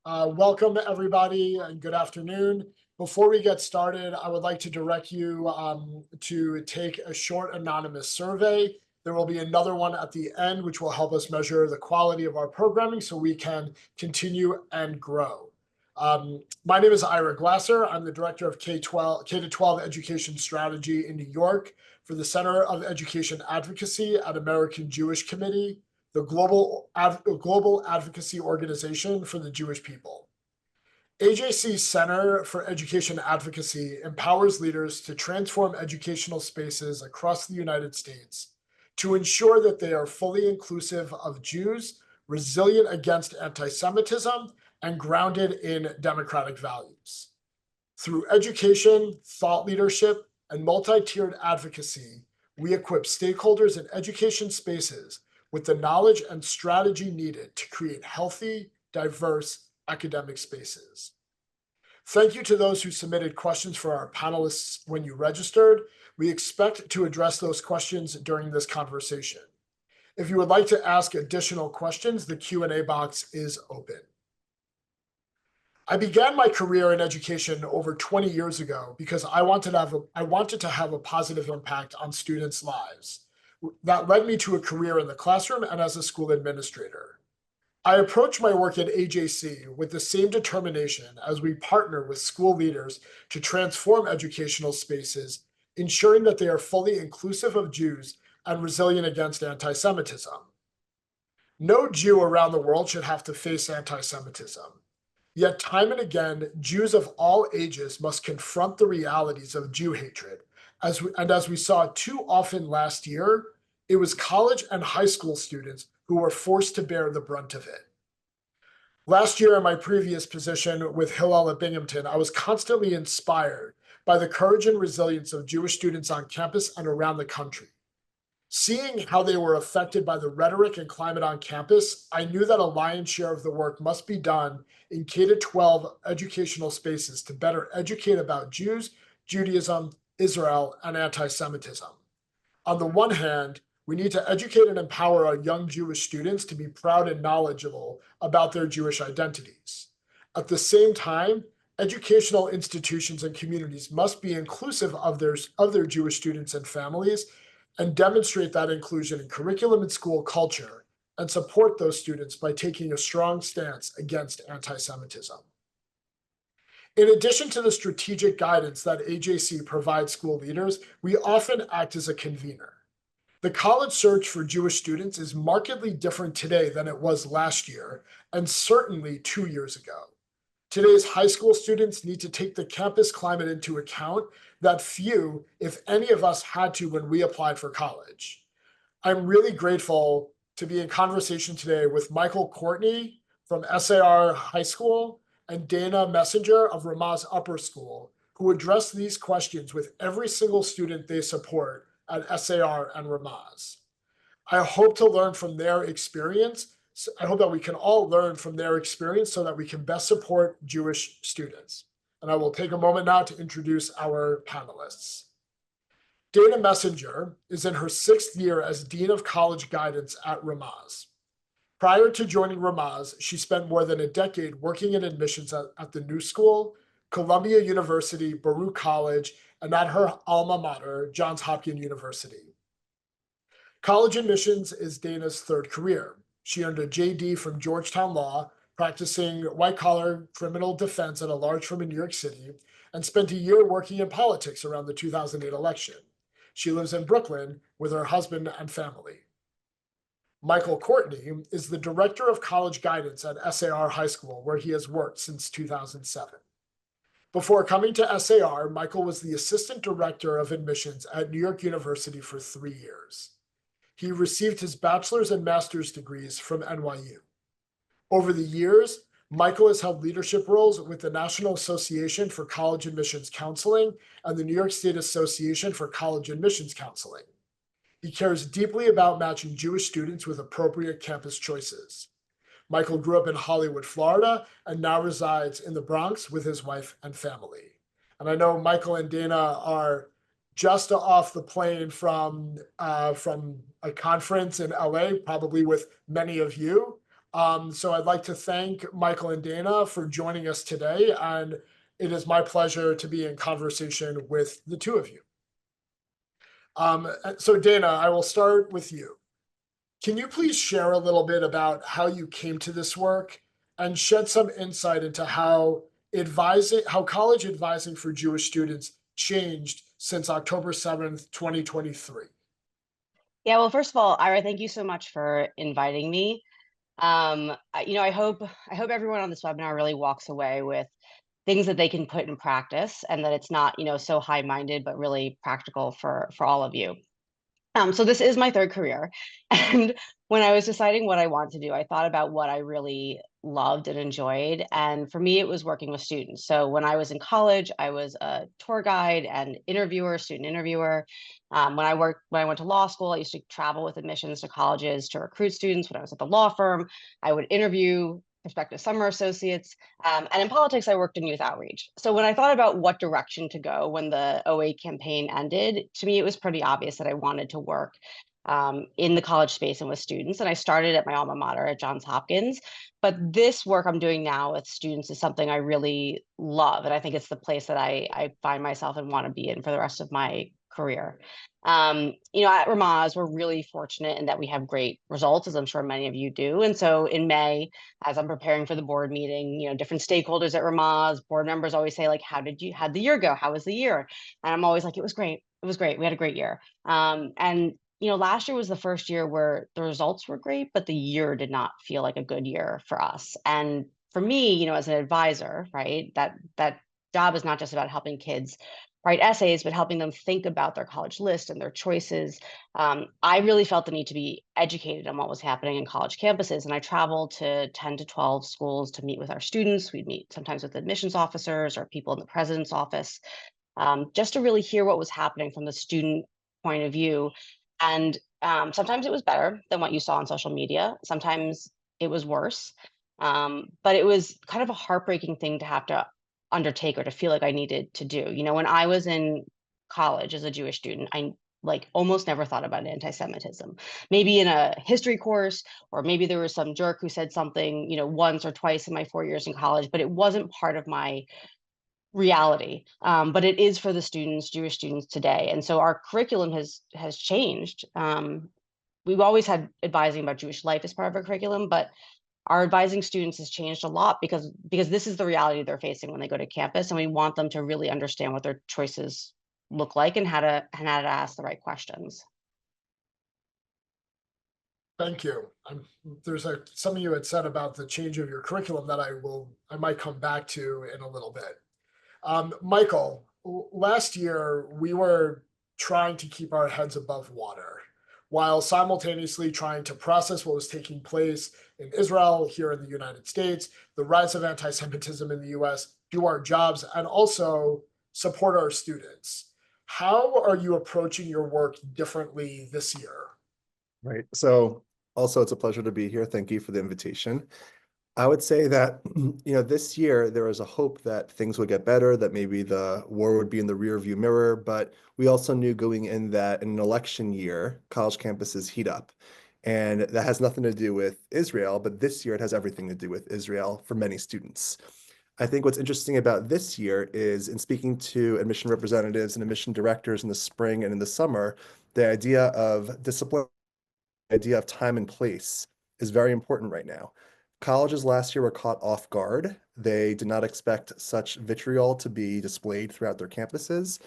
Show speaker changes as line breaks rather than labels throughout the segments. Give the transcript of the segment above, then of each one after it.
Welcome, everybody, and good afternoon. Before we get started, I would like to direct you to take a short anonymous survey. There will be another one at the end, which will help us measure the quality of our programming so we can continue and grow. My name is Ira Glasser. I'm the director of K-12 Education Strategy in New York for the Center of Education Advocacy at American Jewish Committee, the global advocacy organization for the Jewish people. AJC Center for Education Advocacy empowers leaders to transform educational spaces across the United States to ensure that they are fully inclusive of Jews, resilient against antisemitism, and grounded in democratic values. Through education, thought leadership, and multi-tiered advocacy, we equip stakeholders in education spaces with the knowledge and strategy needed to create healthy, diverse academic spaces. Thank you to those who submitted questions for our panelists when you registered. We expect to address those questions during this conversation. If you would like to ask additional questions, the Q&A box is open. I began my career in education over 20 years ago because I wanted to have a positive impact on students' lives. That led me to a career in the classroom and as a school administrator. I approach my work at AJC with the same determination as we partner with school leaders to transform educational spaces, ensuring that they are fully inclusive of Jews and resilient against antisemitism. No Jew around the world should have to face antisemitism. Yet time and again, Jews of all ages must confront the realities of Jew hatred. As we saw too often last year, it was college and high school students who were forced to bear the brunt of it. Last year, in my previous position with Hillel at Binghamton, I was constantly inspired by the courage and resilience of Jewish students on campus and around the country. Seeing how they were affected by the rhetoric and climate on campus, I knew that a lion's share of the work must be done in K-12 educational spaces to better educate about Jews, Judaism, Israel, and anti-Semitism. On the one hand, we need to educate and empower our young Jewish students to be proud and knowledgeable about their Jewish identities. At the same time, educational institutions and communities must be inclusive of their Jewish students and families and demonstrate that inclusion in curriculum and school culture and support those students by taking a strong stance against anti-Semitism. In addition to the strategic guidance that AJC provides school leaders, we often act as a convener. The college search for Jewish students is markedly different today than it was last year, and certainly 2 years ago. Today's high school students need to take the campus climate into account that few, if any of us, had to when we applied for college. I'm really grateful to be in conversation today with Michael Courtney from SAR High School and Dana Messenger of Ramaz Upper School, who address these questions with every single student they support at SAR and Ramaz. I hope to learn from their experience. I hope that we can all learn from their experience so that we can best support Jewish students. And I will take a moment now to introduce our panelists. Dana Messenger is in her 6th year as Dean of College Guidance at Ramaz. Prior to joining Ramaz, she spent more than a decade working in admissions at the New School, Columbia University, Baruch College, and at her alma mater, Johns Hopkins University. College admissions is Dana's 3rd career. She earned a JD from Georgetown Law, practicing white-collar criminal defense at a large firm in New York City, and spent a year working in politics around the 2008 election. She lives in Brooklyn with her husband and family. Michael Courtney is the Director of College Guidance at SAR High School, where he has worked since 2007. Before coming to SAR, Michael was the Assistant Director of Admissions at New York University for 3 years. He received his bachelor's and master's degrees from NYU. Over the years, Michael has held leadership roles with the National Association for College Admissions Counseling and the New York State Association for College Admissions Counseling. He cares deeply about matching Jewish students with appropriate campus choices. Michael grew up in Hollywood, Florida, and now resides in the Bronx with his wife and family. And I know Michael and Dana are just off the plane from a conference in LA, probably with many of you. So I'd like to thank Michael and Dana for joining us today, and it is my pleasure to be in conversation with the two of you. So Dana, I will start with you. Can you please share a little bit about how you came to this work and shed some insight into how college advising for Jewish students changed since October 7th, 2023?
Yeah, well, first of all, Ira, thank you so much for inviting me. I hope everyone on this webinar really walks away with things that they can put in practice, and that it's not, so high-minded, but really practical for all of you. So this is my third career. And when I was deciding what I wanted to do, I thought about what I really loved and enjoyed. And for me, it was working with students. So when I was in college, I was a tour guide and interviewer, student interviewer. When I went to law school, I used to travel with admissions to colleges to recruit students. When I was at the law firm, I would interview prospective summer associates. And in politics, I worked in youth outreach. So when I thought about what direction to go when the '08 campaign ended, to me, it was pretty obvious that I wanted to work in the college space and with students. And I started at my alma mater at Johns Hopkins. But this work I'm doing now with students is something I really love. And I think it's the place that I find myself and want to be in for the rest of my career. At Ramaz, we're really fortunate in that we have great results, as I'm sure many of you do. And so in May, as I'm preparing for the board meeting, different stakeholders at Ramaz, board members always say, like, how'd the year go? How was the year? And I'm always like, it was great. It was great. We had a great year. And last year was the first year where the results were great, but the year did not feel like a good year for us. And for me, as an advisor, right, that job is not just about helping kids write essays, but helping them think about their college list and their choices. I really felt the need to be educated on what was happening in college campuses. And I traveled to 10 to 12 schools to meet with our students. We'd meet sometimes with admissions officers or people in the president's office, just to really hear what was happening from the student point of view. And sometimes it was better than what you saw on social media. Sometimes it was worse. But it was kind of a heartbreaking thing to have to undertake or to feel like I needed to do. When I was in college as a Jewish student, I like almost never thought about anti-Semitism. Maybe in a history course, or maybe there was some jerk who said something, once or twice in my 4 years in college, but it wasn't part of my reality. But it is for the students, Jewish students today. And so our curriculum has changed. We've always had advising about Jewish life as part of our curriculum, but our advising students has changed a lot because this is the reality they're facing when they go to campus, and we want them to really understand what their choices look like and how to ask the right questions.
Thank you. There's something you had said about the change of your curriculum that I might come back to in a little bit. Michael, last year we were trying to keep our heads above water while simultaneously trying to process what was taking place in Israel, here in the United States, the rise of anti-Semitism in the US, do our jobs, and also support our students. How are you approaching your work differently this year?
Right. So also, it's a pleasure to be here. Thank you for the invitation. I would say that, this year there was a hope that things would get better, that maybe the war would be in the rearview mirror, but we also knew going in that in an election year, college campuses heat up. And that has nothing to do with Israel, but this year it has everything to do with Israel for many students. I think what's interesting about this year is in speaking to admission representatives and admission directors in the spring and in the summer, the idea of discipline, the idea of time and place is very important right now. Colleges last year were caught off guard. They did not expect such vitriol to be displayed throughout their campuses.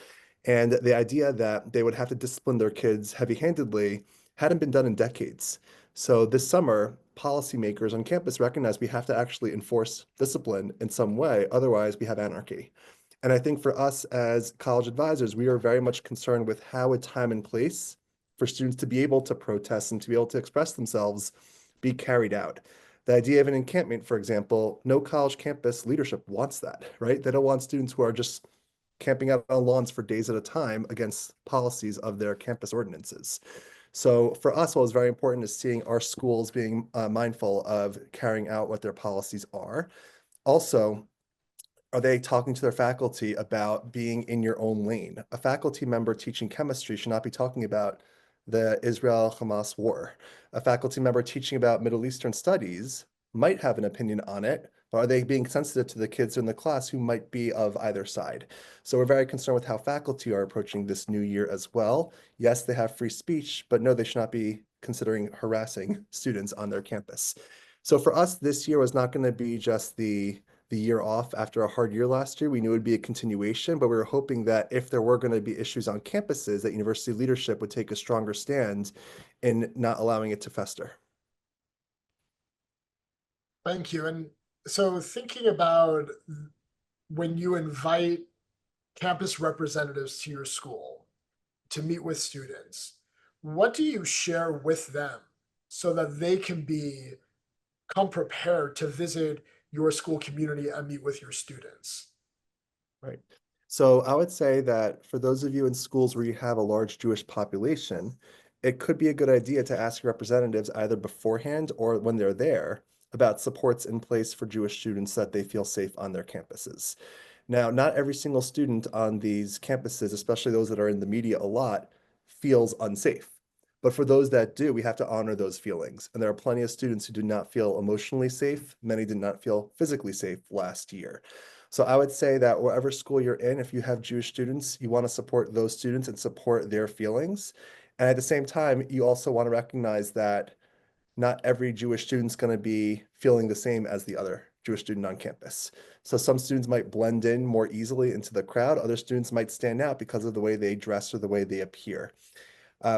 And the idea that they would have to discipline their kids heavy-handedly hadn't been done in decades. So this summer, policymakers on campus recognized we have to actually enforce discipline in some way, otherwise we have anarchy. And I think for us as college advisors, we are very much concerned with how a time and place for students to be able to protest and to be able to express themselves be carried out. The idea of an encampment, for example, no college campus leadership wants that, right? They don't want students who are just camping out on lawns for days at a time against policies of their campus ordinances. So for us, what was very important is seeing our schools being mindful of carrying out what their policies are. Also, are they talking to their faculty about being in your own lane? A faculty member teaching chemistry should not be talking about the Israel-Hamas war. A faculty member teaching about Middle Eastern studies might have an opinion on it, but are they being sensitive to the kids in the class who might be of either side? So we're very concerned with how faculty are approaching this new year as well. Yes, they have free speech, but no, they should not be considering harassing students on their campus. So for us, this year was not going to be just the year off after a hard year last year. We knew it would be a continuation, but we were hoping that if there were going to be issues on campuses, that university leadership would take a stronger stand in not allowing it to fester.
Thank you. And so thinking about when you invite campus representatives to your school to meet with students, what do you share with them so that they can come prepared to visit your school community and meet with your students?
Right. So I would say that for those of you in schools where you have a large Jewish population, it could be a good idea to ask your representatives either beforehand or when they're there about supports in place for Jewish students so that they feel safe on their campuses. Now, not every single student on these campuses, especially those that are in the media a lot, feels unsafe. But for those that do, we have to honor those feelings. And there are plenty of students who do not feel emotionally safe. Many did not feel physically safe last year. So I would say that wherever school you're in, if you have Jewish students, you want to support those students and support their feelings. And at the same time, you also want to recognize that not every Jewish student's going to be feeling the same as the other Jewish student on campus. So some students might blend in more easily into the crowd. Other students might stand out because of the way they dress or the way they appear.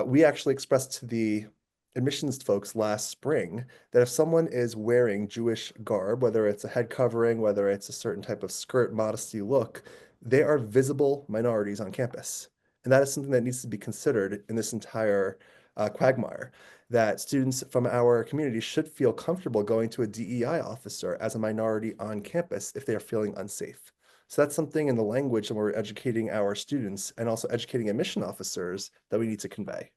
We actually expressed to the admissions folks last spring that if someone is wearing Jewish garb, whether it's a head covering, whether it's a certain type of skirt, modesty look, they are visible minorities on campus. And that is something that needs to be considered in this entire quagmire, that students from our community should feel comfortable going to a DEI officer as a minority on campus if they are feeling unsafe. So that's something in the language that we're educating our students and also educating admission officers that we need to convey.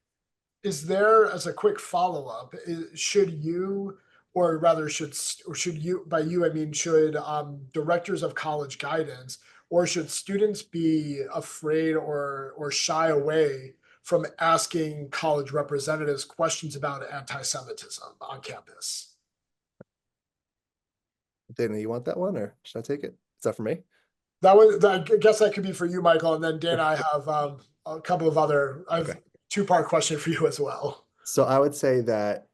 Is there, as a quick follow-up, should you, or rather should you, by you, I mean, should directors of college guidance, or should students be afraid or shy away from asking college representatives questions about anti-Semitism on campus?
Dana, you want that one or should I take it? Is that for me?
I guess that could be for you, Michael, and then Dan, I have a couple of other, I have
Okay.
two-part question for you as well.
So I would say that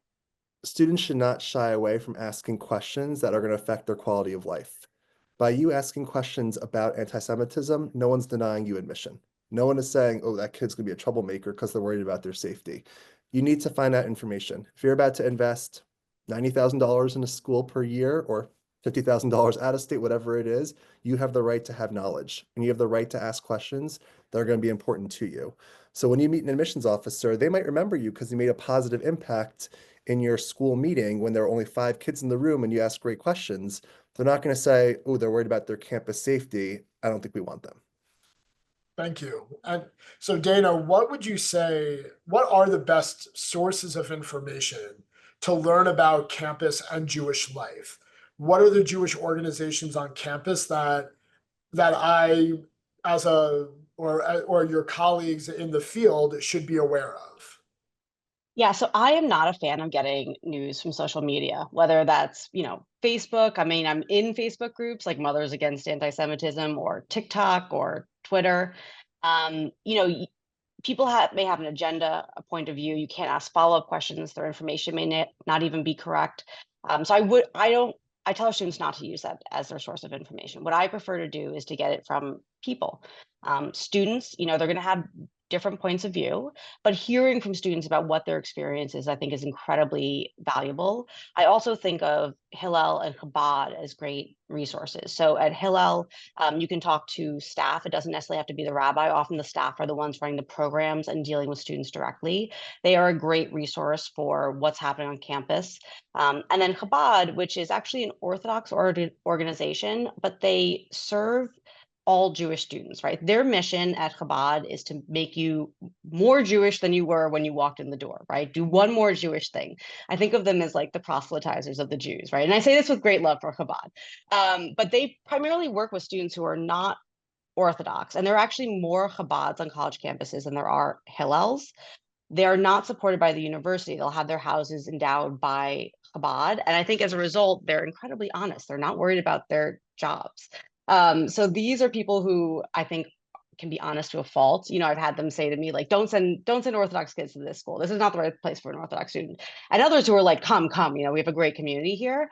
students should not shy away from asking questions that are going to affect their quality of life. By you asking questions about anti-Semitism, no one's denying you admission. No one is saying, oh, that kid's going to be a troublemaker because they're worried about their safety. You need to find out information. If you're about to invest $90,000 in a school per year or $50,000 out of state, whatever it is, you have the right to have knowledge and you have the right to ask questions that are going to be important to you. So when you meet an admissions officer, they might remember you because you made a positive impact in your school meeting when there are only 5 kids in the room and you ask great questions. They're not going to say, oh, they're worried about their campus safety. I don't think we want them.
Thank you. And so, Dana, what would you say, what are the best sources of information to learn about campus and Jewish life? What are the Jewish organizations on campus that I, as a or your colleagues in the field, should be aware of?
Yeah, so I am not a fan of getting news from social media, whether that's, Facebook. I mean, I'm in Facebook groups like Mothers Against Anti-Semitism or TikTok or Twitter. People may have an agenda, a point of view. You can't ask follow-up questions. Their information may not even be correct. So I tell our students not to use that as their source of information. What I prefer to do is to get it from people. Students, they're going to have different points of view, but hearing from students about what their experience is, I think, is incredibly valuable. I also think of Hillel and Chabad as great resources. So at Hillel, you can talk to staff. It doesn't necessarily have to be the rabbi. Often the staff are the ones running the programs and dealing with students directly. They are a great resource for what's happening on campus. And then Chabad, which is actually an Orthodox organization, but they serve all Jewish students, right? Their mission at Chabad is to make you more Jewish than you were when you walked in the door, right? Do one more Jewish thing. I think of them as like the proselytizers of the Jews, right? And I say this with great love for Chabad. But they primarily work with students who are not Orthodox, and there are actually more Chabads on college campuses than there are Hillels. They are not supported by the university. They'll have their houses endowed by Chabad. And I think as a result, they're incredibly honest. They're not worried about their jobs. So these are people who I think can be honest to a fault. You know, I've had them say to me, like, don't send Orthodox kids to this school. This is not the right place for an Orthodox student. And others who are like, come, you know, we have a great community here.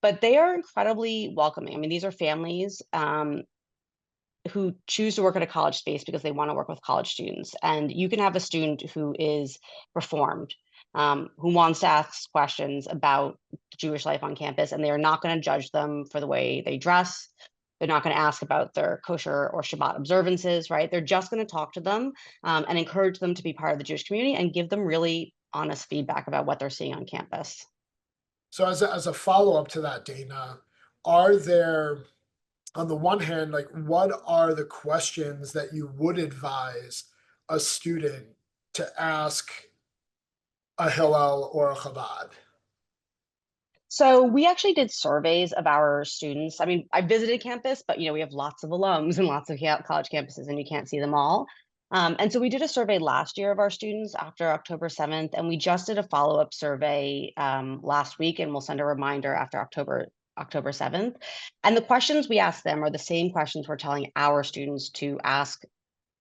But they are incredibly welcoming. I mean, these are families who choose to work at a college space because they want to work with college students. And you can have a student who is reformed, who wants to ask questions about Jewish life on campus, and they are not going to judge them for the way they dress. They're not going to ask about their kosher or Shabbat observances, right? They're just going to talk to them and encourage them to be part of the Jewish community and give them really honest feedback about what they're seeing on campus.
So as a follow-up to that, Dana, are there, on the one hand, like, what are the questions that you would advise a student to ask a Hillel or a Chabad?
So we actually did surveys of our students. I mean, I visited campus, but you know, we have lots of alums and lots of college campuses, and you can't see them all. And so we did a survey last year of our students after October 7th, and we just did a follow-up survey last week, and we'll send a reminder after October 7th. And the questions we asked them are the same questions we're telling our students to ask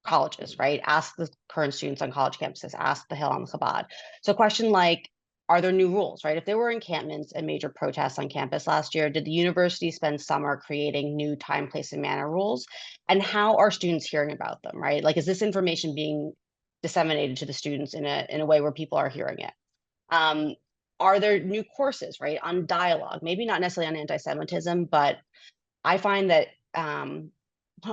colleges, right? Ask the current students on college campuses, ask the Hill on the Chabad. So a question like, are there new rules, right? If there were encampments and major protests on campus last year, did the university spend summer creating new time, place, and manner rules? And how are students hearing about them, right? Like, is this information being disseminated to the students in a way where people are hearing it? Are there new courses, right, on dialogue? Maybe not necessarily on anti-Semitism, but I find that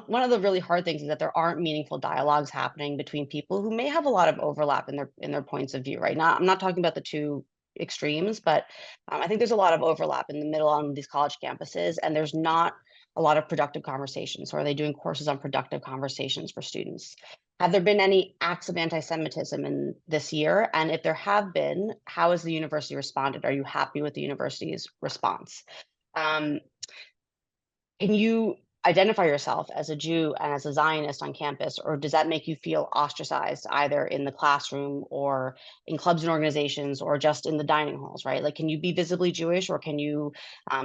one of the really hard things is that there aren't meaningful dialogues happening between people who may have a lot of overlap in their points of view, right? I'm not talking about the two extremes, but I think there's a lot of overlap in the middle on these college campuses, and there's not a lot of productive conversations. So are they doing courses on productive conversations for students? Have there been any acts of anti-Semitism in this year? And if there have been, how has the university responded? Are you happy with the university's response? Can you identify yourself as a Jew and as a Zionist on campus, or does that make you feel ostracized either in the classroom or in clubs and organizations or just in the dining halls, right? Like, can you be visibly Jewish, or can you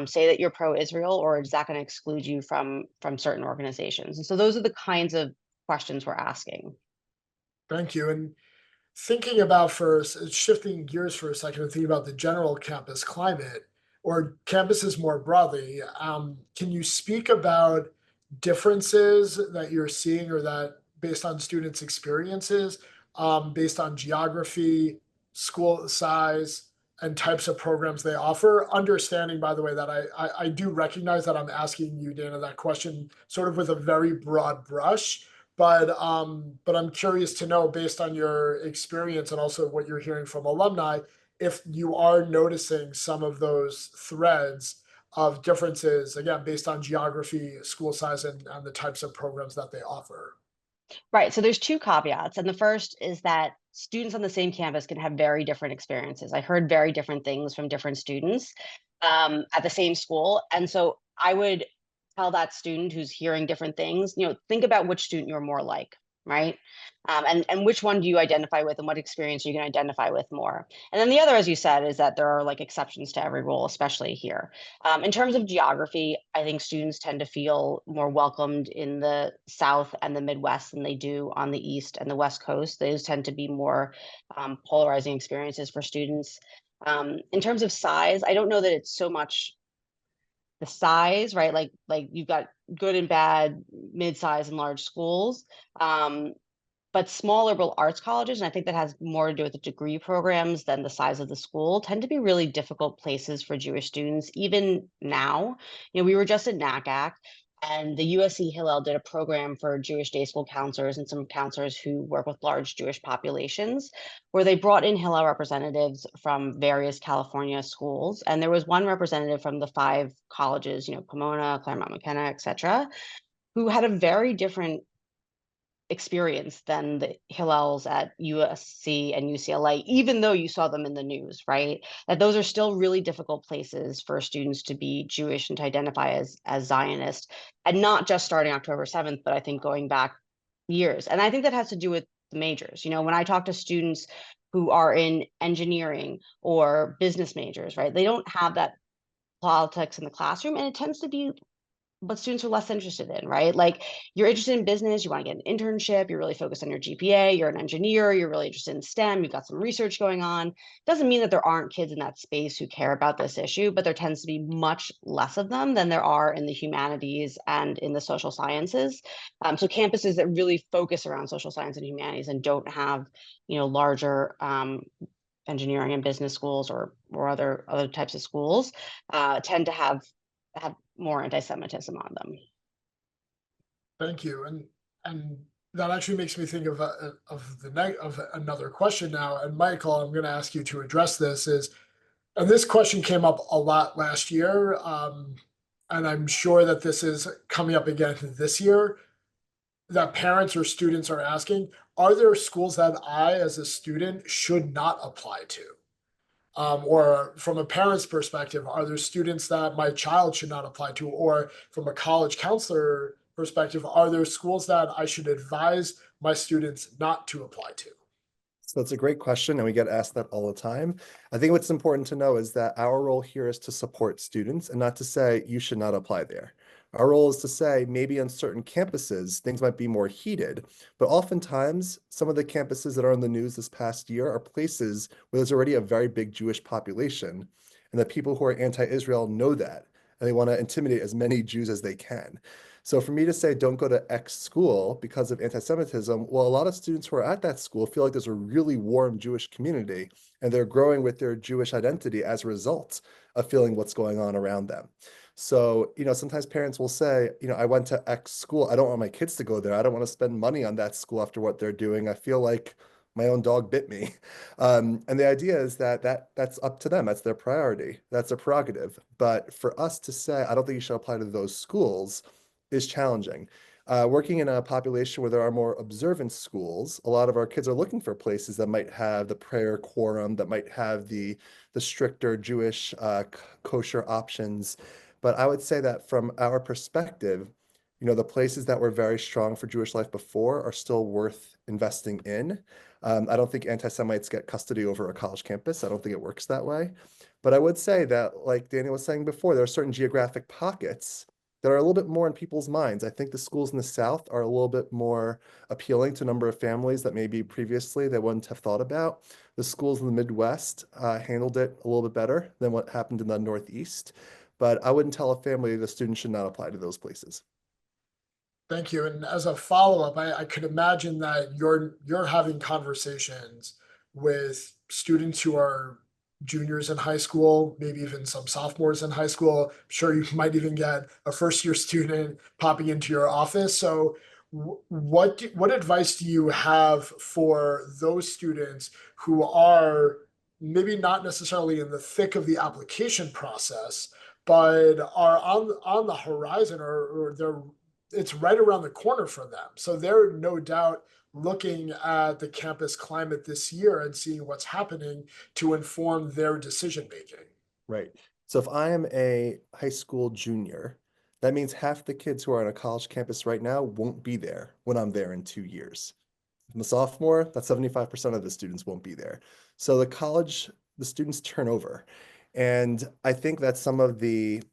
say that you're pro-Israel, or is that going to exclude you from certain organizations? And so those are the kinds of questions we're asking.
Thank you. And thinking about first, shifting gears for a second and thinking about the general campus climate or campuses more broadly, can you speak about differences that you're seeing or that based on students' experiences, based on geography, school size, and types of programs they offer? Understanding, by the way, that I do recognize that I'm asking you, Dana, that question sort of with a very broad brush. But I'm curious to know, based on your experience and also what you're hearing from alumni, if you are noticing some of those threads of differences, again, based on geography, school size, and the types of programs that they offer.
Right. So there's two caveats. And the first is that students on the same campus can have very different experiences. I heard very different things from different students at the same school. And so I would tell that student who's hearing different things, you know, think about which student you're more like, right? And which one do you identify with, and what experience are you going to identify with more? And then the other, as you said, is that there are like exceptions to every rule, especially here. In terms of geography, I think students tend to feel more welcomed in the South and the Midwest than they do on the East and the West Coast. Those tend to be more polarizing experiences for students. In terms of size, I don't know that it's so much the size, right? Like you've got good and bad, mid-size and large schools. But small liberal arts colleges, and I think that has more to do with the degree programs than the size of the school, tend to be really difficult places for Jewish students, even now. You know, we were just at NACAC, and the USC Hillel did a program for Jewish day school counselors and some counselors who work with large Jewish populations, where they brought in Hillel representatives from various California schools. And there was one representative from the 5 colleges, you know, Pomona, Claremont McKenna, et cetera, who had a very different experience than the Hillels at USC and UCLA, even though you saw them in the news, right? That those are still really difficult places for students to be Jewish and to identify as Zionist, and not just starting October 7th, but I think going back years. And I think that has to do with the majors. You know, when I talk to students who are in engineering or business majors, right? They don't have that politics in the classroom, and it tends to be what students are less interested in, right? Like, you're interested in business, you want to get an internship, you're really focused on your GPA, you're an engineer, you're really interested in STEM, you've got some research going on. Doesn't mean that there aren't kids in that space who care about this issue, but there tends to be much less of them than there are in the humanities and in the social sciences. So campuses that really focus around social science and humanities and don't have, larger engineering and business schools or other types of schools tend to have more anti-Semitism on them.
Thank you. And that actually makes me think of another question now. And Michael, I'm going to ask you to address this. And this question came up a lot last year, and I'm sure that this is coming up again this year. That parents or students are asking: are there schools that I, as a student, should not apply to? Or from a parent's perspective, are there students that my child should not apply to? Or from a college counselor perspective, are there schools that I should advise my students not to apply to?
So it's a great question, and we get asked that all the time. I think what's important to know is that our role here is to support students and not to say you should not apply there. Our role is to say maybe on certain campuses, things might be more heated, but oftentimes some of the campuses that are in the news this past year are places where there's already a very big Jewish population, and the people who are anti-Israel know that, and they want to intimidate as many Jews as they can. So for me to say, don't go to X school because of anti-Semitism, well, a lot of students who are at that school feel like there's a really warm Jewish community, and they're growing with their Jewish identity as a result of feeling what's going on around them. So, sometimes parents will say, I went to X school. I don't want my kids to go there. I don't want to spend money on that school after what they're doing. I feel like my own dog bit me. And the idea is that's up to them. That's their priority. That's their prerogative. But for us to say, I don't think you should apply to those schools is challenging. Working in a population where there are more observant schools, a lot of our kids are looking for places that might have the prayer quorum, that might have the stricter Jewish kosher options. But I would say that from our perspective, the places that were very strong for Jewish life before are still worth investing in. I don't think anti-Semites get custody over a college campus. I don't think it works that way. But I would say that, like Daniel was saying before, there are certain geographic pockets that are a little bit more in people's minds. I think the schools in the South are a little bit more appealing to a number of families that maybe previously they wouldn't have thought about. The schools in the Midwest handled it a little bit better than what happened in the Northeast. But I wouldn't tell a family the student should not apply to those places.
Thank you. And as a follow-up, I could imagine that you're having conversations with students who are juniors in high school, maybe even some sophomores in high school. I'm sure you might even get a first-year student popping into your office. So what advice do you have for those students who are maybe not necessarily in the thick of the application process, but are on the horizon, or it's right around the corner for them? So they're no doubt looking at the campus climate this year and seeing what's happening to inform their decision making.
Right. So if I am a high school junior, that means half the kids who are on a college campus right now won't be there when I'm there in 2 years. If I'm a sophomore, that's 75% of the students won't be there. So the students turn over. And I think that some of the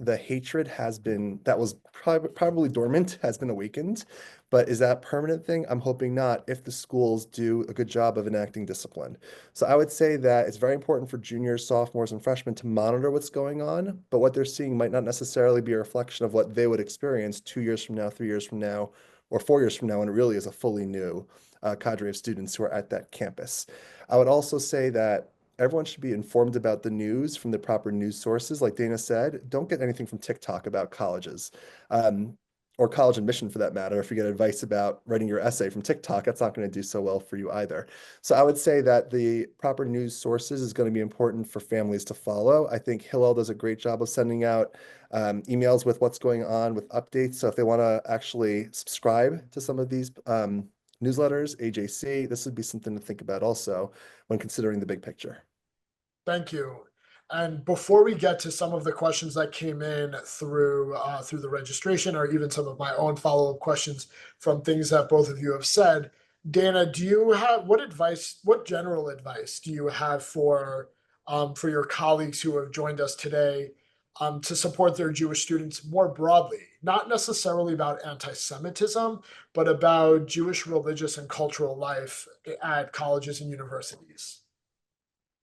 hatred that was probably dormant has been awakened. But is that a permanent thing? I'm hoping not, if the schools do a good job of enacting discipline. So I would say that it's very important for juniors, sophomores, and freshmen to monitor what's going on, but what they're seeing might not necessarily be a reflection of what they would experience 2 years from now, 3 years from now, or 4 years from now, when it really is a fully new cadre of students who are at that campus. I would also say that everyone should be informed about the news from the proper news sources. Like Dana said, don't get anything from TikTok about colleges, or college admission for that matter. If you get advice about writing your essay from TikTok, that's not going to do so well for you either. So I would say that the proper news sources is going to be important for families to follow. I think Hillel does a great job of sending out emails with what's going on, with updates. So if they want to actually subscribe to some of these newsletters, AJC, this would be something to think about also when considering the big picture.
Thank you. And before we get to some of the questions that came in through the registration, or even some of my own follow-up questions from things that both of you have said, Dana, do you have, what general advice do you have for your colleagues who have joined us today, to support their Jewish students more broadly, not necessarily about anti-Semitism, but about Jewish religious and cultural life at colleges and universities?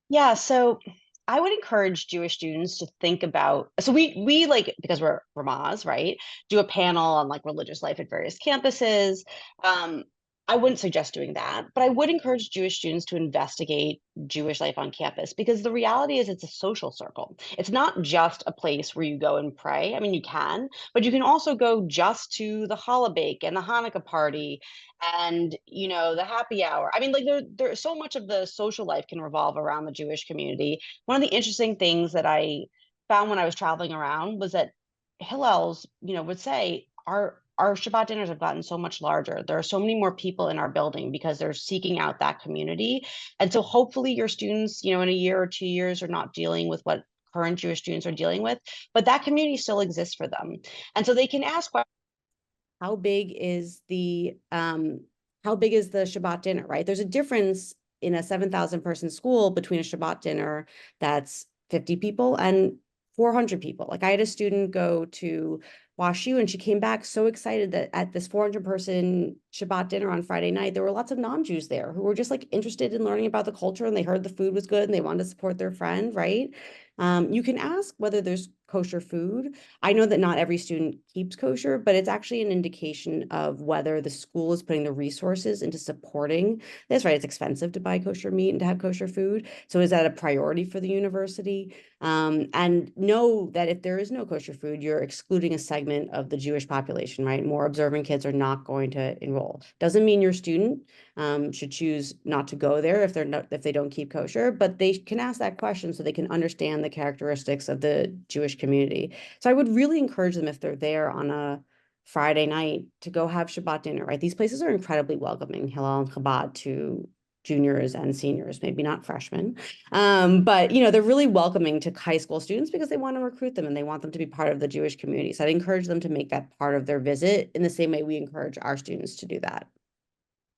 Yeah, so I would encourage Jewish students to think about, so we like, because we're Ramaz, right, do a panel on like religious life at various campuses. I wouldn't suggest doing that, but I would encourage Jewish students to investigate Jewish life on campus, because the reality is it's a social circle. It's not just a place where you go and pray. I mean, you can, but you can also go just to the challah bake and the Hanukkah party and the happy hour. I mean, like there's so much of the social life can revolve around the Jewish community. One of the interesting things that I found when I was traveling around was that Hillels, would say our Shabbat dinners have gotten so much larger. There are so many more people in our building because they're seeking out that community. And so hopefully your students, in a year or 2 years are not dealing with what current Jewish students are dealing with, but that community still exists for them. And so they can ask questions. How big is the Shabbat dinner, right? There's a difference in a 7,000 person school between a Shabbat dinner that's 50 people and 400 people. Like I had a student go to WashU and she came back so excited that at this 400 person Shabbat dinner on Friday night, there were lots of non-Jews there who were just like interested in learning about the culture, and they heard the food was good and they wanted to support their friend, right? You can ask whether there's kosher food. I know that not every student keeps kosher, but it's actually an indication of whether the school is putting the resources into supporting this, right? It's expensive to buy kosher meat and to have kosher food. So is that a priority for the university? And know that if there is no kosher food, you're excluding a segment of the Jewish population, right? More observant kids are not going to enroll. Doesn't mean your student should choose not to go there if they don't keep kosher, but they can ask that question so they can understand the characteristics of the Jewish community. So I would really encourage them, if they're there on a Friday night, to go have Shabbat dinner, right? These places are incredibly welcoming, Hillel and Chabad, to juniors and seniors, maybe not freshmen. But they're really welcoming to high school students because they want to recruit them and they want them to be part of the Jewish community. So I'd encourage them to make that part of their visit in the same way we encourage our students to do that.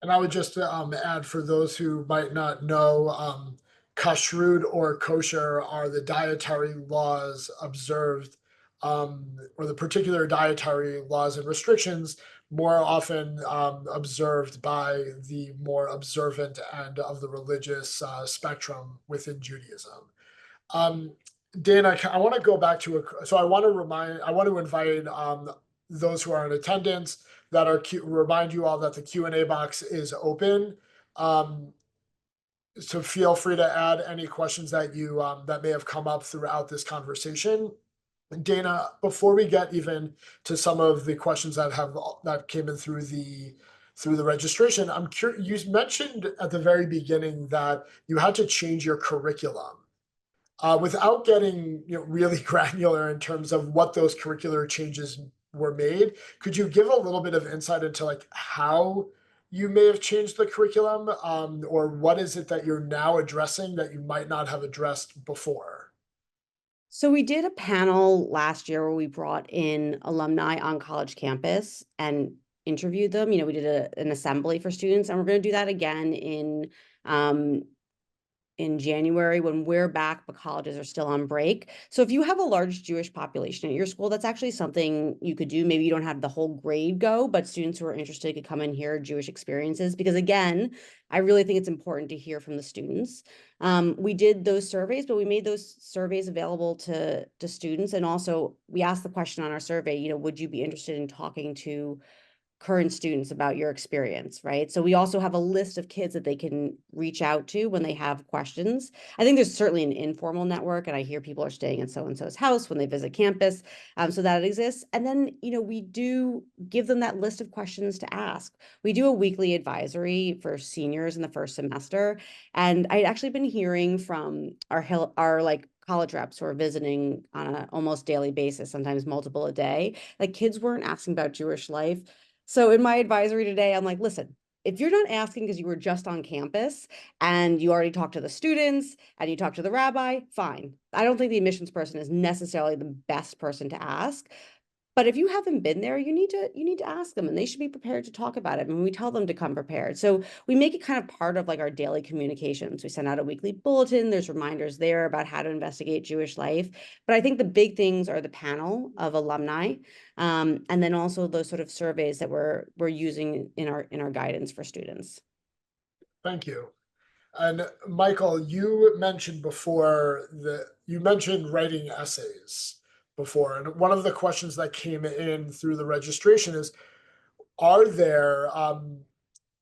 And I would just add, for those who might not know, kashrut or kosher are the dietary laws observed, or the particular dietary laws and restrictions more often observed by the more observant end of the religious spectrum within Judaism. Um, Dana, I want to go back to so I want to invite those who are in attendance that are remind you all that the Q&A box is open. So feel free to add any questions that you that may have come up throughout this conversation. Dana, before we get even to some of the questions that came in through the registration, I'm curious. You mentioned at the very beginning that you had to change your curriculum. Without getting really granular in terms of what those curricular changes were made, could you give a little bit of insight into like how you may have changed the curriculum, or what is it that you're now addressing that you might not have addressed before?
So we did a panel last year where we brought in alumni on college campus and interviewed them. We did an assembly for students, and we're going to do that again in January when we're back, but colleges are still on break. So if you have a large Jewish population at your school, that's actually something you could do. Maybe you don't have the whole grade go, but students who are interested could come and hear Jewish experiences. Because again, I really think it's important to hear from the students. We did those surveys, but we made those surveys available to students. And also we asked the question on our survey, would you be interested in talking to current students about your experience, right? So we also have a list of kids that they can reach out to when they have questions. I think there's certainly an informal network, and I hear people are staying at so-and-so's house when they visit campus, so that exists. And then, we do give them that list of questions to ask. We do a weekly advisory for seniors in the first semester, and I'd actually been hearing from our like college reps who are visiting on an almost daily basis, sometimes multiple a day, like kids weren't asking about Jewish life. So in my advisory today, I'm like, listen, if you're not asking because you were just on campus and you already talked to the students and you talked to the rabbi, fine. I don't think the admissions person is necessarily the best person to ask.
But if you haven't been there, you need to ask them, and they should be prepared to talk about it. And we tell them to come prepared. So we make it kind of part of like our daily communications. We send out a weekly bulletin. There's reminders there about how to investigate Jewish life. But I think the big things are the panel of alumni, and then also those sort of surveys that we're using in our guidance for students.
Thank you. And Michael, you mentioned before that you mentioned writing essays before. And one of the questions that came in through the registration is, are there,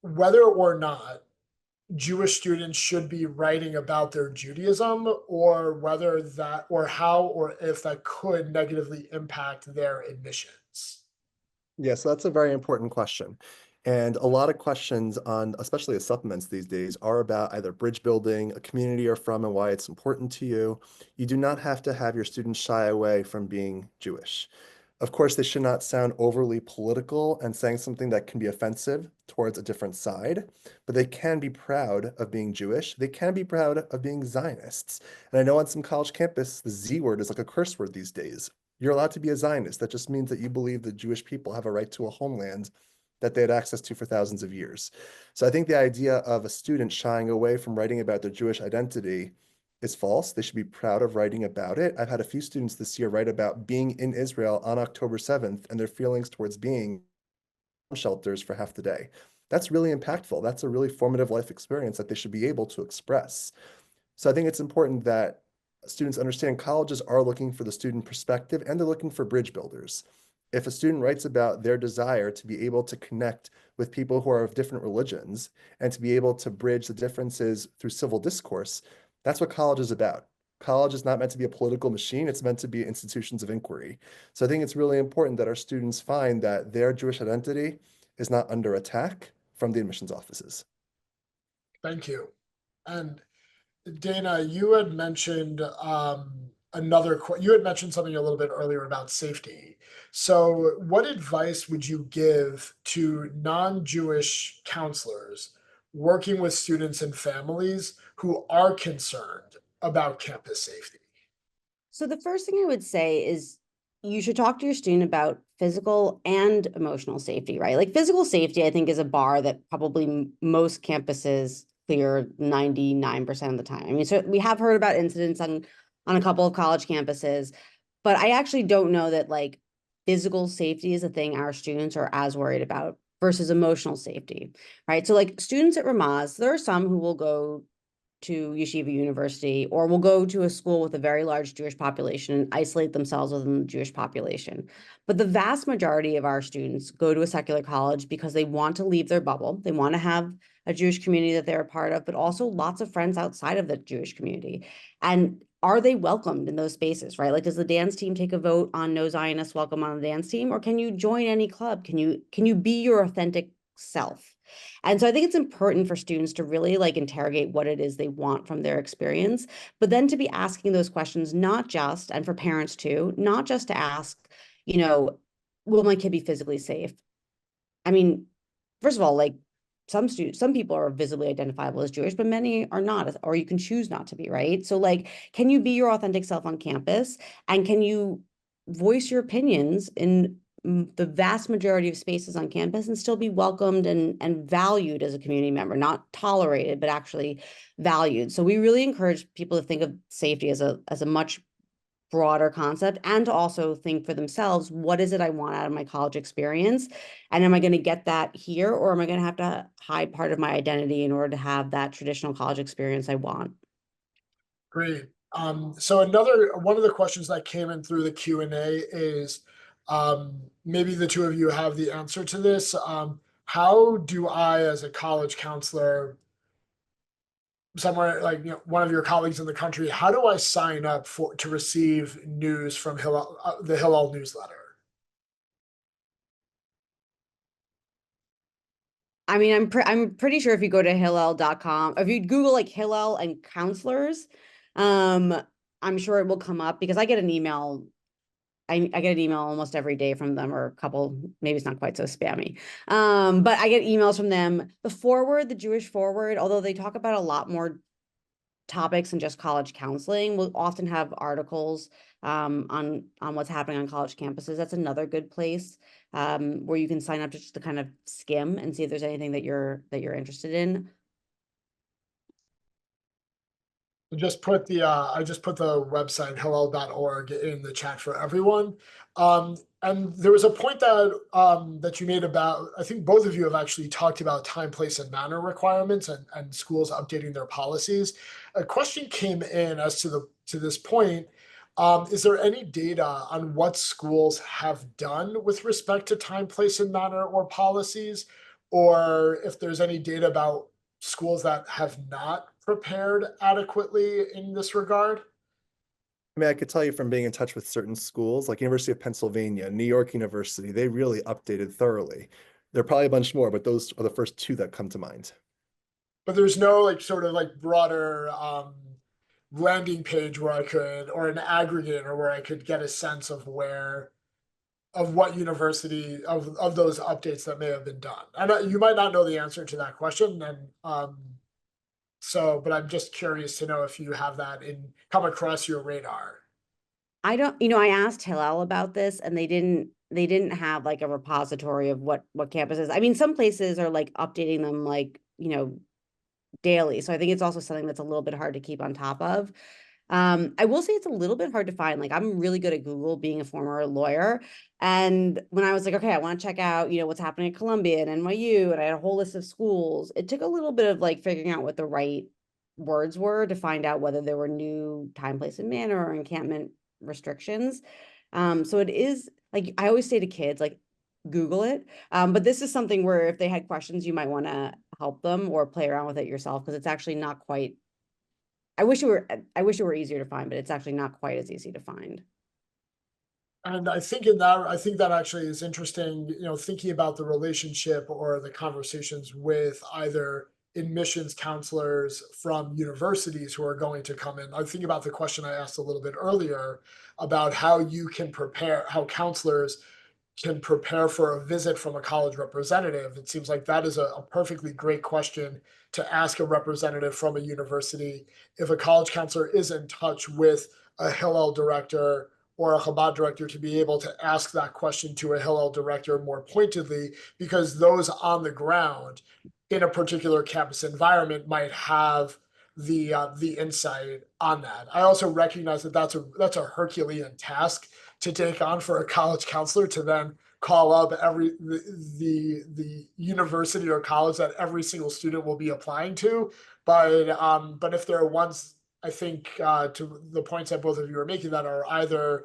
whether or not Jewish students should be writing about their Judaism, or whether that, or how, or if that could negatively impact their admissions?
Yeah, so that's a very important question. And a lot of questions on, especially the supplements these days, are about either bridge building, a community you're from, and why it's important to you. You do not have to have your students shy away from being Jewish. Of course, they should not sound overly political and saying something that can be offensive towards a different side, but they can be proud of being Jewish. They can be proud of being Zionists. And I know on some college campus, the Z word is like a curse word these days. You're allowed to be a Zionist. That just means that you believe the Jewish people have a right to a homeland that they had access to for thousands of years. So I think the idea of a student shying away from writing about their Jewish identity is false. They should be proud of writing about it. I've had a few students this year write about being in Israel on October 7th and their feelings towards being in shelters for half the day. That's really impactful. That's a really formative life experience that they should be able to express. So I think it's important that students understand colleges are looking for the student perspective, and they're looking for bridge builders. If a student writes about their desire to be able to connect with people who are of different religions and to be able to bridge the differences through civil discourse, that's what college is about. College is not meant to be a political machine. It's meant to be institutions of inquiry. So I think it's really important that our students find that their Jewish identity is not under attack from the admissions offices.
Thank you. And Dana, you had mentioned you had mentioned something a little bit earlier about safety. So what advice would you give to non-Jewish counselors working with students and families who are concerned about campus safety?
So the first thing I would say is you should talk to your student about physical and emotional safety, right? Like physical safety, I think, is a bar that probably most campuses clear 99% of the time. I mean, so we have heard about incidents on a couple of college campuses, but I actually don't know that like physical safety is a thing our students are as worried about versus emotional safety, right? So like students at Ramaz, there are some who will go to Yeshiva University or will go to a school with a very large Jewish population and isolate themselves within the Jewish population. But the vast majority of our students go to a secular college because they want to leave their bubble. They want to have a Jewish community that they're a part of, but also lots of friends outside of the Jewish community. And are they welcomed in those spaces, right? Like, does the dance team take a vote on no Zionists welcome on the dance team? Or can you join any club? Can you be your authentic self? And so I think it's important for students to really like interrogate what it is they want from their experience, but then to be asking those questions, not just, and for parents too, not just to ask, will my kid be physically safe? I mean, first of all, like some people are visibly identifiable as Jewish, but many are not, or you can choose not to be, right? So like, can you be your authentic self on campus? And can you voice your opinions in the vast majority of spaces on campus and still be welcomed and valued as a community member, not tolerated, but actually valued? So we really encourage people to think of safety as a much broader concept, and to also think for themselves, what is it I want out of my college experience? And am I going to get that here, or am I going to have to hide part of my identity in order to have that traditional college experience I want?
Great. So one of the questions that came in through the Q&A is, maybe the two of you have the answer to this. How do I, as a college counselor, somewhere like one of your colleagues in the country, how do I sign up to receive news from the Hillel newsletter?
I mean, I'm pretty sure if you go to Hillel.com, if you Google like Hillel and counselors, I'm sure it will come up, because I get an email. I get an email almost every day from them, or a couple, maybe it's not quite so spammy. But I get emails from them. The Jewish Forward, although they talk about a lot more topics than just college counseling, will often have articles on what's happening on college campuses. That's another good place where you can sign up just to kind of skim and see if there's anything that you're interested in.
I just put the website hillel.org in the chat for everyone. And there was a point that you made about, I think both of you have actually talked about time, place, and manner requirements and schools updating their policies. A question came in as to this point. Is there any data on what schools have done with respect to time, place, and manner or policies? Or if there's any data about schools that have not prepared adequately in this regard?
I mean, I could tell you from being in touch with certain schools, like University of Pennsylvania, New York University, they really updated thoroughly. There are probably a bunch more, but those are the first two that come to mind.
But there's no like sort of like broader landing page where I could, or an aggregator where I could get a sense of what university of those updates that may have been done. I know you might not know the answer to that question, and but I'm just curious to know if you have that come across your radar.
I don't, I asked Hillel about this and they didn't have like a repository of what campuses. I mean, some places are like updating them like, daily. So I think it's also something that's a little bit hard to keep on top of. I will say it's a little bit hard to find. Like I'm really good at Google, being a former lawyer. And when I was like, okay, I want to check out, what's happening at Columbia and NYU, and I had a whole list of schools, it took a little bit of like figuring out what the right words were to find out whether there were new time, place, and manner or encampment restrictions. So it is like, I always say to kids, like, Google it. But this is something where if they had questions, you might want to help them or play around with it yourself, because it's actually not quite, I wish it were easier to find, but it's actually not quite as easy to find.
And I think that actually is interesting, thinking about the relationship or the conversations with either admissions counselors from universities who are going to come in. I think about the question I asked a little bit earlier about how how counselors can prepare for a visit from a college representative. It seems like that is a perfectly great question to ask a representative from a university. If a college counselor is in touch with a Hillel director or a Chabad director, to be able to ask that question to a Hillel director more pointedly, because those on the ground in a particular campus environment might have the insight on that. I also recognize that that's a Herculean task to take on for a college counselor, to then call up the university or college that every single student will be applying to. But if there are ones, I think, to the points that both of you are making, that are either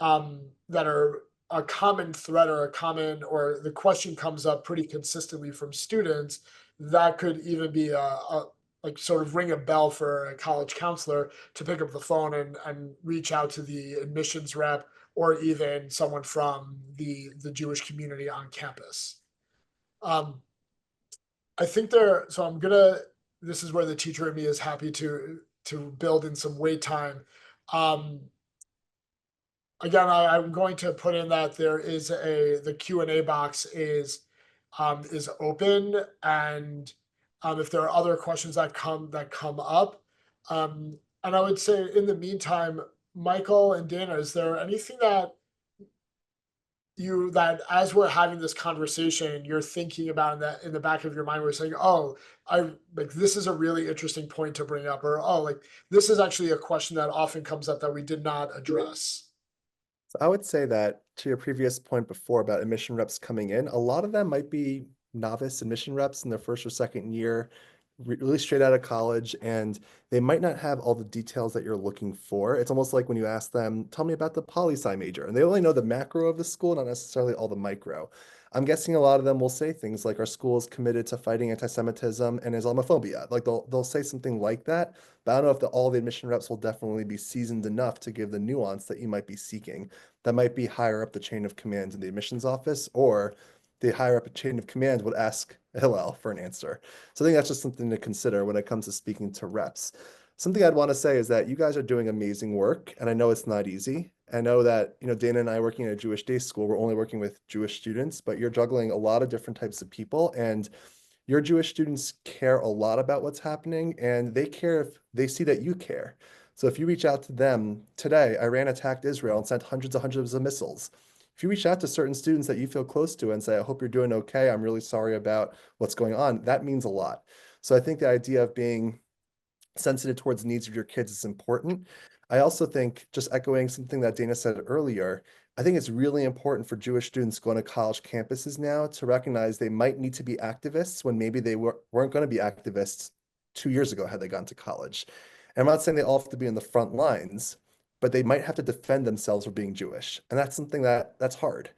that are a common thread or the question comes up pretty consistently from students, that could even be a like sort of ring a bell for a college counselor to pick up the phone and reach out to the admissions rep or even someone from the Jewish community on campus. I think this is where the teacher in me is happy to build in some wait time. Again, I'm going to put in that there is the Q&A box is open, and if there are other questions that come up, and I would say in the meantime, Michael and Dana, is there anything that as we're having this conversation, you're thinking about in the back of your mind, we're saying, oh, this is a really interesting point to bring up, or oh, like this is actually a question that often comes up that we did not address?
So I would say that to your previous point before about admission reps coming in, a lot of them might be novice admission reps in their first or second year, really straight out of college, and they might not have all the details that you're looking for. It's almost like when you ask them, tell me about the poli-sci major, and they only know the macro of the school, not necessarily all the micro. I'm guessing a lot of them will say things like our school is committed to fighting anti-Semitism and Islamophobia. Like they'll say something like that, but I don't know if all the admission reps will definitely be seasoned enough to give the nuance that you might be seeking. That might be higher up the chain of command in the admissions office, or the higher up chain of command would ask Hillel for an answer. So I think that's just something to consider when it comes to speaking to reps. Something I'd want to say is that you guys are doing amazing work, and I know it's not easy. I know that, Dana and I working at a Jewish day school, we're only working with Jewish students, but you're juggling a lot of different types of people, and your Jewish students care a lot about what's happening, and they care if they see that you care. So if you reach out to them today, Iran attacked Israel and sent hundreds of missiles. If you reach out to certain students that you feel close to and say, I hope you're doing okay, I'm really sorry about what's going on, that means a lot. So I think the idea of being sensitive towards the needs of your kids is important. I also think, just echoing something that Dana said earlier, I think it's really important for Jewish students going to college campuses now to recognize they might need to be activists when maybe they weren't going to be activists 2 years ago had they gone to college. And I'm not saying they all have to be in the front lines, but they might have to defend themselves for being Jewish. And that's something that's hard.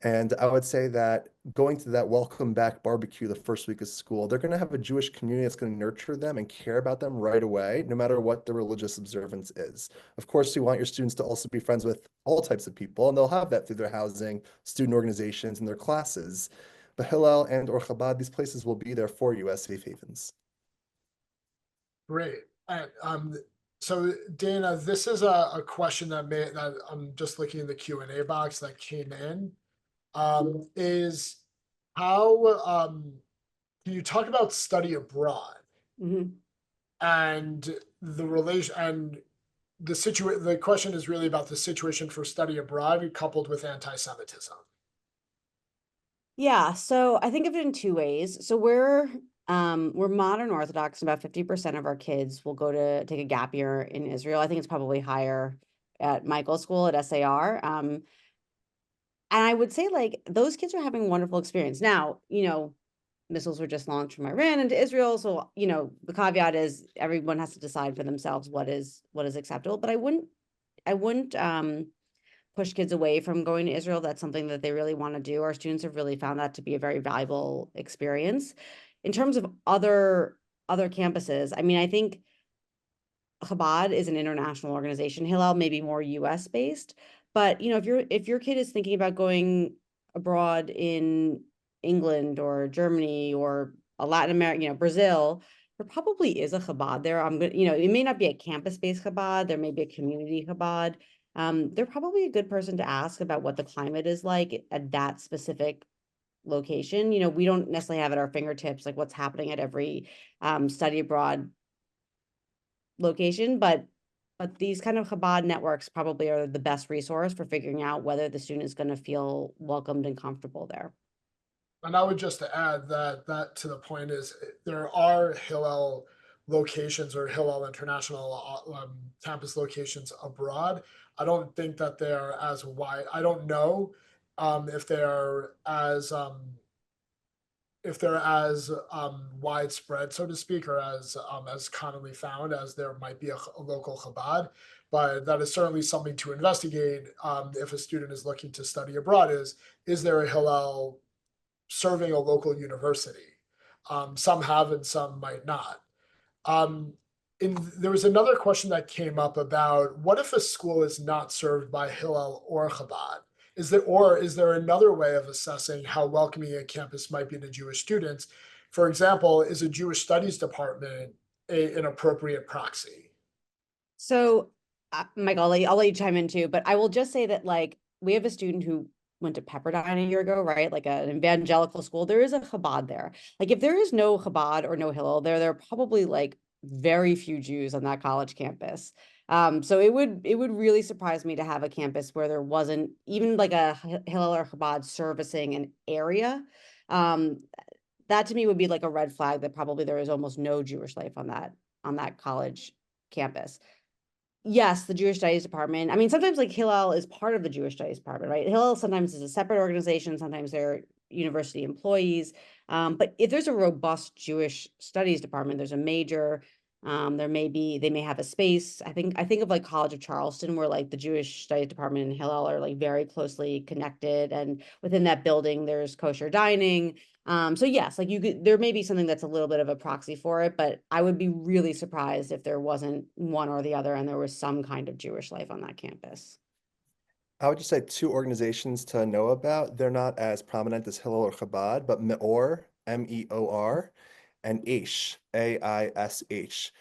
And I would say that going to that welcome back barbecue the first week of school, they're going to have a Jewish community that's going to nurture them and care about them right away, no matter what the religious observance is. Of course, you want your students to also be friends with all types of people, and they'll have that through their housing, student organizations, and their classes. But Hillel and or Chabad, these places will be there for you as safe havens.
Great. And so Dana, this is a question that I'm just looking in the Q&A box that came in. Is how can you talk about study abroad and the relation and the question is really about the situation for study abroad coupled with anti-Semitism.
Yeah, so I think of it in two ways. So we're modern Orthodox, and about 50% of our kids will go to take a gap year in Israel. I think it's probably higher at Michael's school at SAR. And I would say like those kids are having a wonderful experience. Now, missiles were just launched from Iran into Israel. So, the caveat is everyone has to decide for themselves what is acceptable. But I wouldn't push kids away from going to Israel. That's something that they really want to do. Our students have really found that to be a very valuable experience. In terms of other campuses, I mean, I think Chabad is an international organization. Hillel may be more US based, but if your kid is thinking about going abroad in England or Germany or Latin America, Brazil, there probably is a Chabad there. It may not be a campus-based Chabad. There may be a community Chabad. They're probably a good person to ask about what the climate is like at that specific location. We don't necessarily have at our fingertips like what's happening at every study abroad location, but these kind of Chabad networks probably are the best resource for figuring out whether the student is going to feel welcomed and comfortable there.
And I would just add that to the point is there are Hillel locations or Hillel International campus locations abroad. I don't think that they're as wide. I don't know if they're as widespread, so to speak, or as commonly found as there might be a local Chabad. But that is certainly something to investigate if a student is looking to study abroad. Is there a Hillel serving a local university? Some have and some might not. There was another question that came up about what if a school is not served by Hillel or Chabad? Is there another way of assessing how welcoming a campus might be to Jewish students? For example, is a Jewish studies department an appropriate proxy?
So, Michael, I'll let you chime in too, but I will just say that like we have a student who went to Pepperdine a year ago, right? Like an evangelical school. There is a Chabad there. Like if there is no Chabad or no Hillel there are probably like very few Jews on that college campus. So it would really surprise me to have a campus where there wasn't even like a Hillel or Chabad servicing an area. That to me would be like a red flag that probably there is almost no Jewish life on that college campus. Yes, the Jewish Studies Department. I mean, sometimes like Hillel is part of the Jewish Studies Department, right? Hillel sometimes is a separate organization. Sometimes they're university employees. But if there's a robust Jewish Studies Department, there's a major. They may have a space. I think of like College of Charleston, where like the Jewish Studies Department and Hillel are like very closely connected, and within that building, there's kosher dining. So yes, like there may be something that's a little bit of a proxy for it, but I would be really surprised if there wasn't one or the other and there was some kind of Jewish life on that campus.
I would just say two organizations to know about. They're not as prominent as Hillel or Chabad, but Meor, MEOR, and Aish, AISH.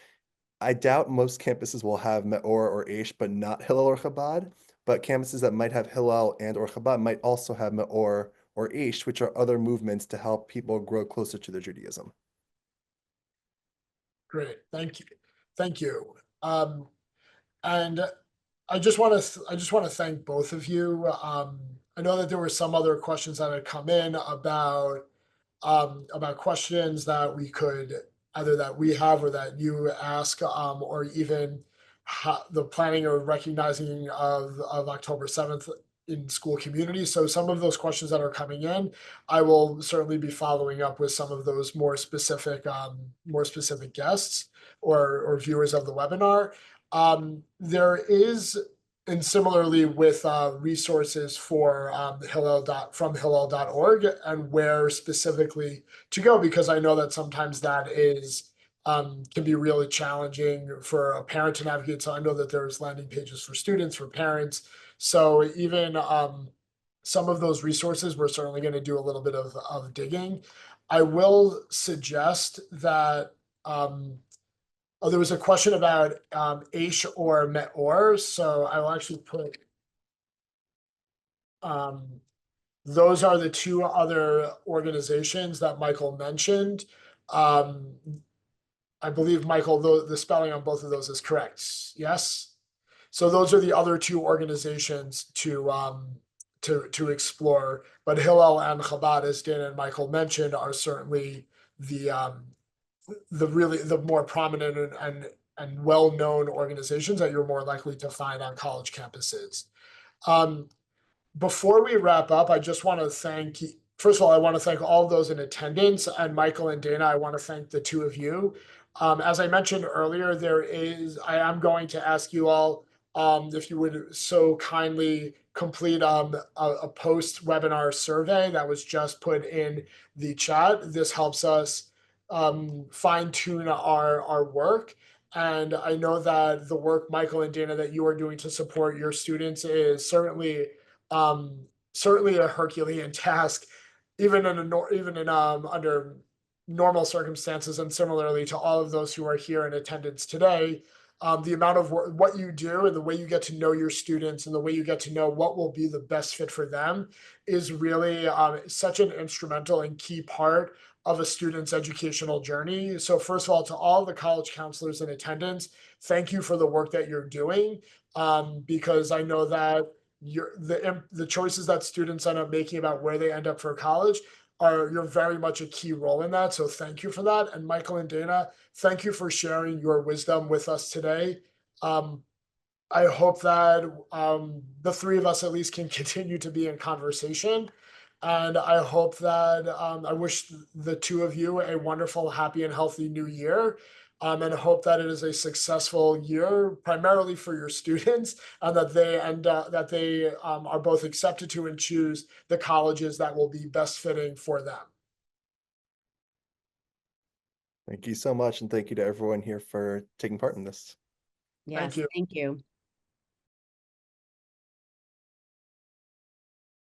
I doubt most campuses will have Meor or Aish, but not Hillel or Chabad. But campuses that might have Hillel and or Chabad might also have Meor or Aish, which are other movements to help people grow closer to their Judaism.
Great, thank you. And I just want to thank both of you. I know that there were some other questions that had come in about questions that we could either that we have or that you ask, or even the planning or recognizing of October 7th in school communities. So some of those questions that are coming in, I will certainly be following up with some of those more specific guests or viewers of the webinar. There is, and similarly with resources for from Hillel.org and where specifically to go, because I know that sometimes that is can be really challenging for a parent to navigate. So I know that there's landing pages for students, for parents. So even some of those resources, we're certainly going to do a little bit of digging. I will suggest that there was a question about Aish or Meor, so I will actually put those are the two other organizations that Michael mentioned. I believe, Michael, the spelling on both of those is correct. Yes? So those are the other two organizations to explore. But Hillel and Chabad, as Dan and Michael mentioned, are certainly the more prominent and well-known organizations that you're more likely to find on college campuses. Before we wrap up, I just want to thank, first of all, I want to thank all of those in attendance, and Michael and Dana, I want to thank the two of you. As I mentioned earlier, I am going to ask you all if you would so kindly complete a post-webinar survey that was just put in the chat. This helps us fine-tune our work. And I know that the work, Michael and Dana, that you are doing to support your students is certainly a Herculean task, even under normal circumstances, and similarly to all of those who are here in attendance today. The amount of work, what you do, and the way you get to know your students, and the way you get to know what will be the best fit for them is really such an instrumental and key part of a student's educational journey. So first of all, to all the college counselors in attendance, thank you for the work that you're doing, because I know that the choices that students end up making about where they end up for college you're very much a key role in that. So thank you for that. And Michael and Dana, thank you for sharing your wisdom with us today. I hope that the three of us at least can continue to be in conversation. And I hope that I wish the two of you a wonderful, happy, and healthy new year. And I hope that it is a successful year, primarily for your students, and that they are both accepted to and choose the colleges that will be best fitting for them.
Thank you so much, and thank you to everyone here for taking part in this.
Yes,
you.
thank you.